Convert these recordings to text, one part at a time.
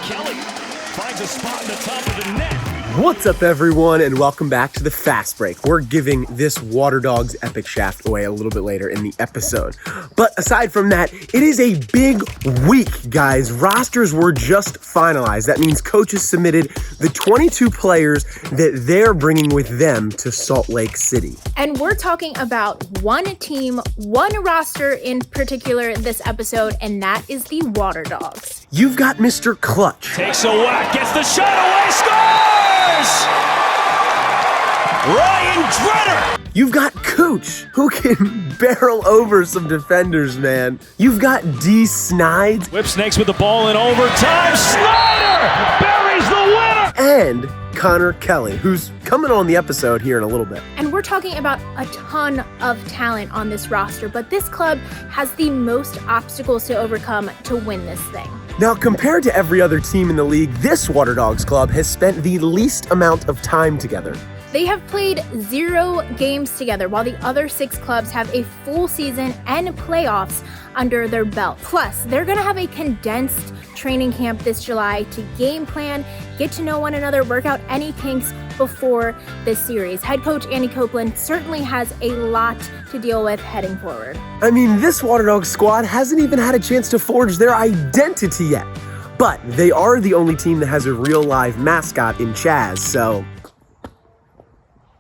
Kelly finds a spot in the top of the net. What's up, everyone, and welcome back to the Fast Break. We're giving this UNDERDOGS epic shaft away a little bit later in the episode. But aside from that, it is a big week, guys. Rosters were just finalized. That means coaches submitted the 22 players that they're bringing with them to Salt Lake City. And we're talking about one team, one roster in particular this episode, and that is the UNDERDOGS. You've got Mr. Clutch. Takes a whack, gets the shot away, scores! Ryan Drenner! You've got Cooch, who can barrel over some defenders, man. You've got D. Snides. Whipsnakes with the ball in overtime. Snyder buries the winner! And Connor Kelly, who's coming on the episode here in a little bit. And we're talking about a ton of talent on this roster, but this club has the most obstacles to overcome to win this thing. Now, compared to every other team in the league, this UNDERDOGS club has spent the least amount of time together. They have played 0 games together, while the other 6 clubs have a full season and playoffs under their belt. Plus, they're going to have a condensed training camp this July to game plan, get to know one another, work out any kinks before this series. Head coach Andy Copeland certainly has a lot to deal with heading forward. I mean, this UNDERDOGS squad hasn't even had a chance to forge their identity yet. But they are the only team that has a real live mascot in Chaz, so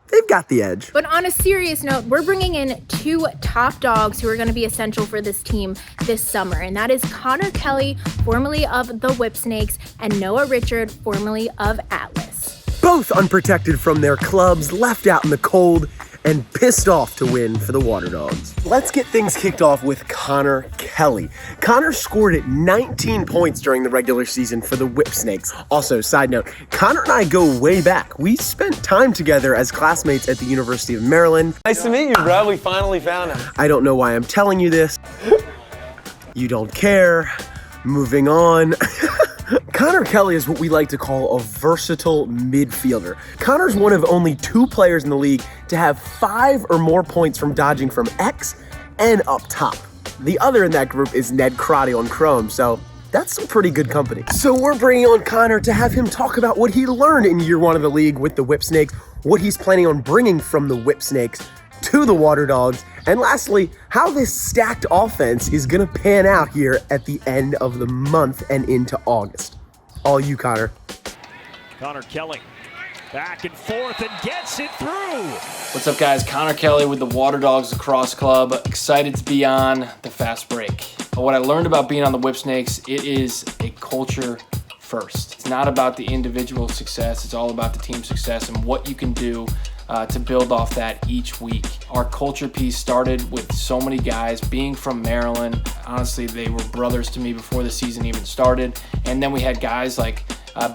they've got the edge. But on a serious note, we're bringing in 2 top dogs who are going to be essential for this team this summer, and that is Connor Kelly, formerly of the Whipsnakes, and Noah Richard, formerly of Atlas. Both unprotected from their clubs, left out in the cold, and pissed off to win for the UNDERDOGS. Let's get things kicked off with Connor Kelly. Connor scored at 19 points during the regular season for the Whipsnakes. Also, side note, Connor and I go way back. We spent time together as classmates at the University of Maryland. Nice to meet you, bro. We finally found him. I don't know why I'm telling you this. You don't care. Moving on. Connor Kelly is what we like to call a versatile midfielder. Connor's one of only 2 players in the league to have 5 or more points from dodging from X and up top. The other in that group is Ned Crotty on Chrome, so that's some pretty good company. So we're bringing on Connor to have him talk about what he learned in year 1 of the league with the Whipsnakes, what he's planning on bringing from the Whipsnakes to the UNDERDOGS, and lastly, how this stacked offense is gonna pan out here at the end of the month and into August. All you, Connor. Connor Kelly back and forth and gets it through. What's up, guys? Connor Kelly with the UNDERDOGS Lacrosse Club. Excited to be on the Fast Break. What I learned about being on the Whipsnakes, it is a culture first. It's not about the individual success. It's all about the team success and what you can do to build off that each week. Our culture piece started with so many guys being from Maryland. Honestly, they were brothers to me before the season even started. And then we had guys like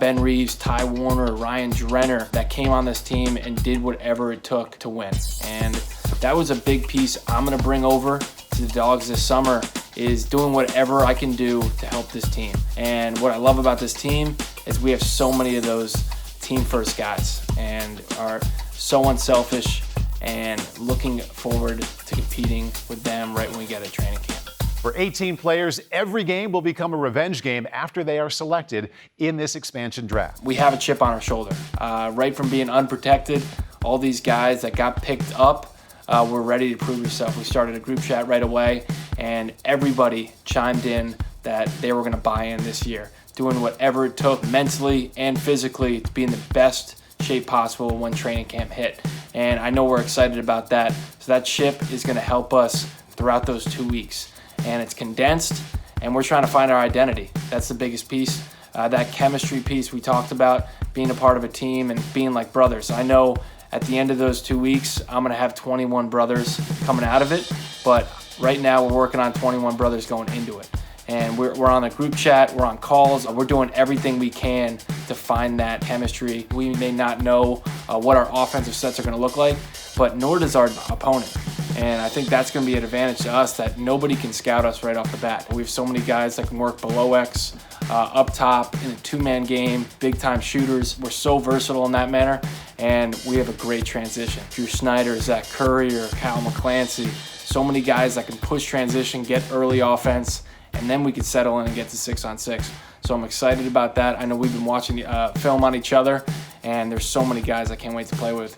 Ben Reeves, Ty Warner, Ryan Drenner that came on this team and did whatever it took to win. And that was a big piece I'm gonna bring over to the Dogs this summer, is doing whatever I can do to help this team. And what I love about this team is we have so many of those team first guys and are so unselfish and looking forward to competing with them right when we get a training camp. For 18 players, every game will become a revenge game after they are selected in this expansion draft. We have a chip on our shoulder. Right from being unprotected, all these guys that got picked up were ready to prove yourself. We started a group chat right away, and everybody chimed in that they were gonna buy in this year, doing whatever it took mentally and physically to be in the best shape possible when training camp hit. And I know we're excited about that. So that chip is gonna help us throughout those 2 weeks. And it's condensed, and we're trying to find our identity. That's the biggest piece. That chemistry piece we talked about, being a part of a team and being like brothers. I know at the end of those 2 weeks, I'm gonna have 21 brothers coming out of it, but right now we're working on 21 brothers going into it. And we're on a group chat, we're on calls, we're doing everything we can to find that chemistry. We may not know what our offensive sets are gonna look like, but nor does our opponent. And I think that's gonna be an advantage to us, that nobody can scout us right off the bat. We have so many guys that can work below X, up top, in a 2-man game, big time shooters. We're so versatile in that manner, and we have a great transition. Drew Snyder, Zach Curry, or Kyle McClancy, so many guys that can push transition, get early offense, and then we could settle in and get to 6-on-6. So I'm excited about that. I know we've been watching film on each other, and there's so many guys I can't wait to play with.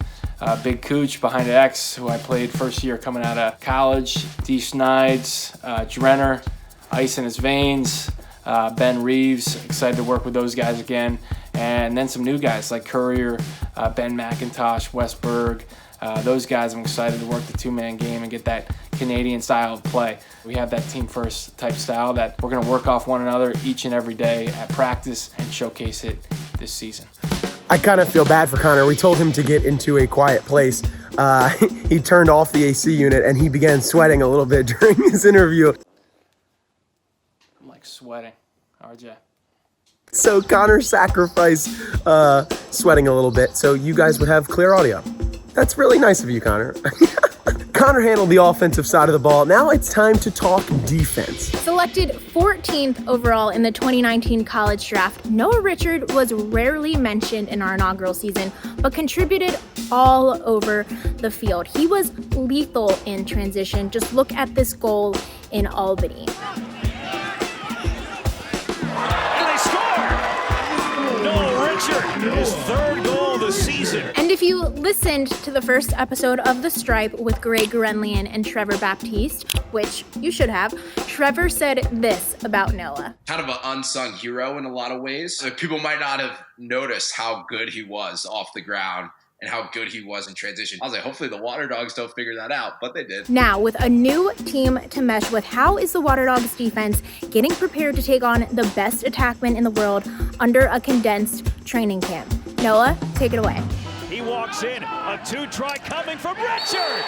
Big Cooch behind X, who I played first year coming out of college, D. Snides, Drenner, ice in his veins, Ben Reeves, excited to work with those guys again. And then some new guys like Courier, Ben McIntosh, Westberg. Those guys, I'm excited to work the two-man game and get that Canadian style of play. We have that team-first type style that we're going to work off one another each and every day at practice and showcase it this season. I kind of feel bad for Connor. We told him to get into a quiet place. He turned off the AC unit and he began sweating a little bit during his interview. I'm like sweating, RJ. So Connor sacrificed sweating a little bit so you guys would have clear audio. That's really nice of you, Connor. Connor handled the offensive side of the ball. Now it's time to talk defense. Selected 14th overall in the 2019 college draft, Noah Richard was rarely mentioned in our inaugural season, but contributed all over the field. He was lethal in transition. Just look at this goal in Albany. And they score! Noah Richard, his third goal of the season. And if you listened to the first episode of The Stripe with Greg Grenlian and Trevor Baptiste, which you should have, Trevor said this about Noah. Kind of an unsung hero in a lot of ways. People might not have noticed how good he was off the ground and how good he was in transition. I was like, hopefully the Water Dogs don't figure that out, but they did. Now, with a new team to mesh with, how is the Water Dogs defense getting prepared to take on the best attackmen in the world under a condensed training camp? Noah, take it away. He walks in, a two-try coming from Richard.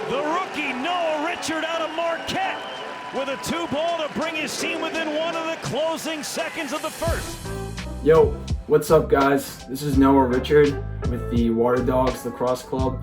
The rookie Noah Richard out of Marquette with a two-ball to bring his team within one of the closing seconds of the first. Yo, what's up guys? This is Noah Richard with the Water Dogs Lacrosse Club.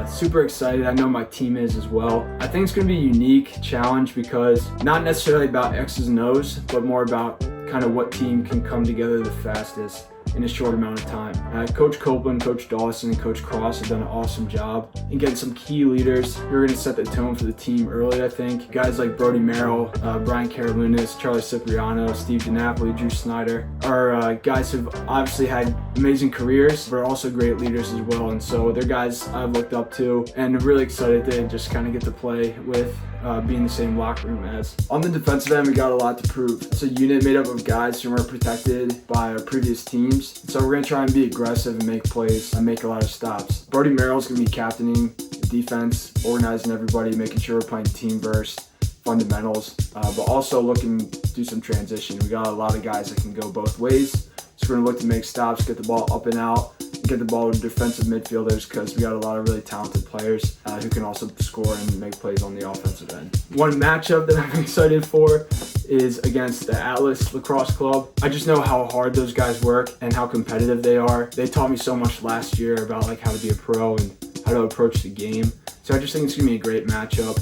Super excited. I know my team is as well. I think it's going to be a unique challenge because not necessarily about X's and O's, but more about kind of what team can come together the fastest in a short amount of time. Coach Copeland, Coach Dawson, and Coach Cross have done an awesome job in getting some key leaders who are going to set the tone for the team early, I think. Guys like Brody Merrill, Brian Karolounis, Charlie Cipriano, Steve DiNapoli, Drew Snyder are guys who've obviously had amazing careers, but are also great leaders as well. And so they're guys I've looked up to and really excited to just kind of get to play with, be in the same locker room as. On the defensive end, we got a lot to prove. It's a unit made up of guys who were protected by our previous teams. So we're going to try and be aggressive and make plays and make a lot of stops. Brody Merrill's going to be captaining the defense, organizing everybody, making sure we're playing team burst, fundamentals, but also looking to do some transition. We got a lot of guys that can go both ways. So we're going to look to make stops, get the ball up and out, get the ball to defensive midfielders because we got a lot of really talented players who can also score and make plays on the offensive end. One matchup that I'm excited for is against the Atlas Lacrosse Club. I just know how hard those guys work and how competitive they are. They taught me so much last year about like how to be a pro and how to approach the game. So I just think it's gonna be a great matchup.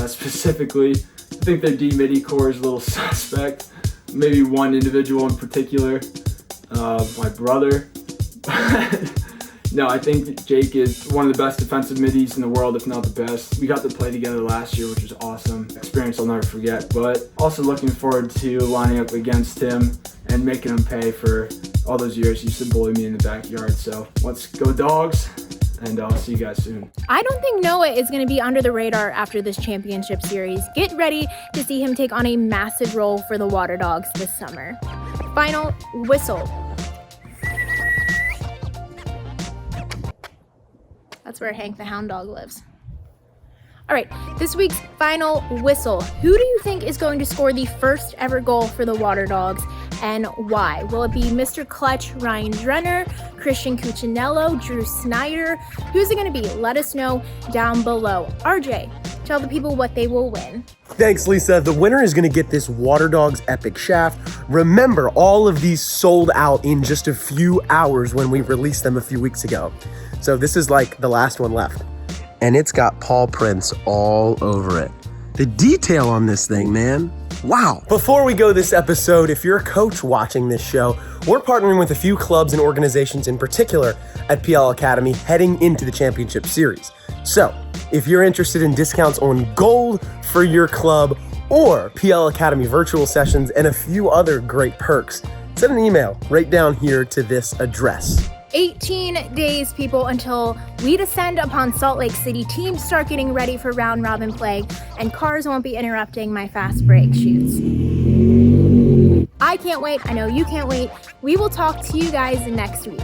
Specifically, I think their D-midi core is a little suspect. Maybe one individual in particular, my brother. No, I think Jake is one of the best defensive middies in the world, if not the best. We got to play together last year, which was awesome. Experience I'll never forget, but also looking forward to lining up against him and making him pay for all those years he used to bully me in the backyard. So let's go Dogs, and I'll see you guys soon. I don't think Noah is going to be under the radar after this championship series. Get ready to see him take on a massive role for the Water Dogs this summer. Final whistle. That's where Hank the Hound Dog lives. All right, this week's final whistle. Who do you think is going to score the first ever goal for the Water Dogs and why? Will it be Mr. Clutch Ryan Drenner, Christian Cuccinello, Drew Snyder? Who's it going to be? Let us know down below. RJ, tell the people what they will win. Thanks, Lisa. The winner is going to get this Water Dogs Epic Shaft. Remember, all of these sold out in just a few hours when we released them a few weeks ago. So this is like the last one left. And it's got paw prints all over it. The detail on this thing, man. Wow. Before we go this episode, if you're a coach watching this show, we're partnering with a few clubs and organizations in particular at PL Academy heading into the championship series. So if you're interested in discounts on gold for your club or PL Academy virtual sessions, and a few other great perks, send an email right down here to this address. 18 days, people, until we descend upon Salt Lake City. Teams start getting ready for round robin play, and cars won't be interrupting my fast break shoots. I can't wait. I know you can't wait. We will talk to you guys next week.